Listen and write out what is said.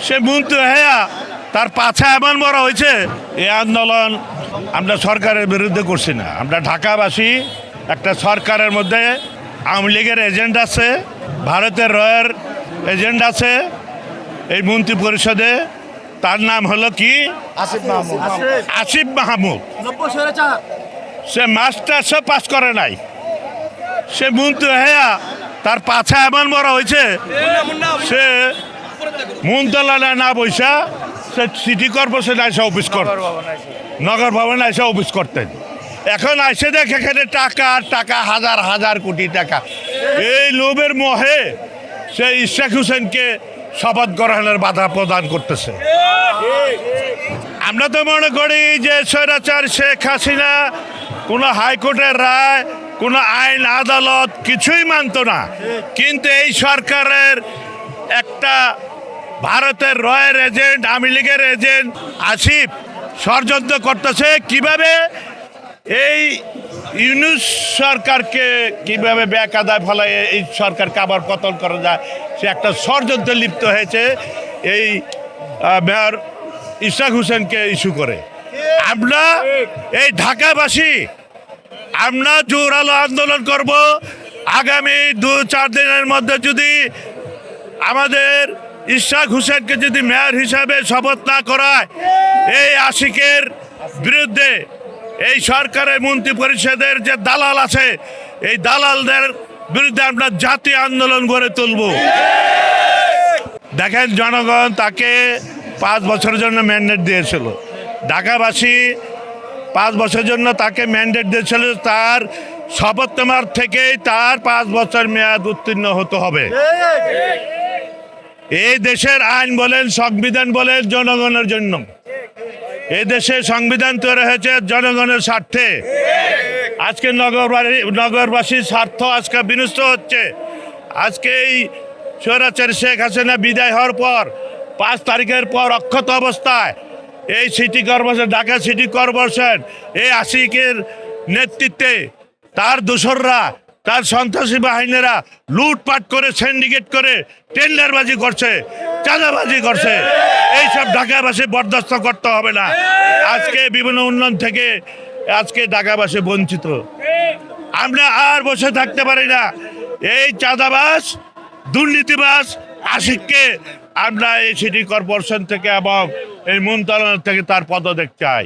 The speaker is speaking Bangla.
সে মন্ত্রী হ্যাঁ তার পাছা এমন বড় হয়েছে। এই আন্দোলন আমরা সরকারের বিরুদ্ধে করছি না, আমরা ঢাকাবাসী একটা সরকারের মধ্যে আওয়ামী লীগের এজেন্ট আছে, ভারতের রয়ের এজেন্ট আছে এই মন্ত্রী পরিষদে। তার নাম হলো কি আসিফ মাহমুদ। সে মাস্টার্সও পাস করে নাই, সে মন্ত্রী হ্যাঁ তার পাছা এমন বড় হয়েছে। সে মন্ত্রণালয় না বৈশা সে সিটি কর্পোরেশনে এসে অফিস করত, নগর ভবনে এসে অফিস করতেন। এখন এসে দেখে এখানে টাকা টাকা হাজার হাজার কোটি টাকা। এই লোভের মোহে সে ইশরাক হোসেনকে শপথ গ্রহণের বাধা প্রদান করতেছে। আমরা তো মনে করি যে স্বৈরাচার শেখ হাসিনা কোনো হাইকোর্টের রায়, কোনো আইন আদালত কিছুই মানত না, কিন্তু এই সরকারের একটা ভারতের রয়ের এজেন্ট, আওয়ামী লীগের এজেন্ট আসিফ ষড়যন্ত্র করতেছে কিভাবে এই ইউনূস সরকারকে কিভাবে বেকায়দায় ফলায় এই সরকারকে আবার পতন করা যায়। সে একটা ষড়যন্ত্রে লিপ্ত হয়েছে এই মেয়র ইশরাক হোসেনকে ইস্যু করে। আমরা এই ঢাকাবাসী আমরা জোরালো আন্দোলন করব। আগামী 2-4 দিনের মধ্যে যদি আমাদের ইশরাক হোসেনকে যদি মেয়র হিসাবে শপথ না করায়, এই আশিকের বিরুদ্ধে এই সরকারের মন্ত্রী পরিষদের যে দালাল আছে এই দালালদের বিরুদ্ধে আমরা জাতীয় আন্দোলন গড়ে তুলব। দেখেন, জনগণ তাকে 5 বছরের জন্য ম্যান্ডেট দিয়েছিল, ঢাকাবাসী 5 বছরের জন্য তাকে ম্যান্ডেট দিয়েছিল। তার শপথ নেওয়ার থেকেই তার 5 বছর মেয়াদ উত্তীর্ণ হতে হবে। এই দেশের আইন বলেন, সংবিধান বলেন জনগণের জন্য। এই দেশে সংবিধান তৈরি হয়েছে জনগণের স্বার্থে। আজকে নগরবাসীর স্বার্থ আজকে বিনষ্ট হচ্ছে। আজকে এই স্বৈরাচার শেখ হাসিনা বিদায় হওয়ার পর 5 তারিখের পর অক্ষত অবস্থায় এই city corporation, Dhaka city corporation এই আশিকের নেতৃত্বে তার দোসররা, তার সন্ত্রাসী বাহিনীরা লুটপাট করে, সিন্ডিকেট করে, টেন্ডারবাজি করছে, চাঁদাবাজি করছে। এইসব ঢাকাবাসী বরদাস্ত করতে হবে না। আজকে বিভিন্ন উন্নয়ন থেকে আজকে ঢাকাবাসী বঞ্চিত। আমরা আর বসে থাকতে পারি না। এই চাঁদাবাজ, দুর্নীতিবাজ আশিককে আমরা এই সিটি কর্পোরেশন থেকে এবং এই মন্ত্রণালয় থেকে তার পদত্যাগ চাই।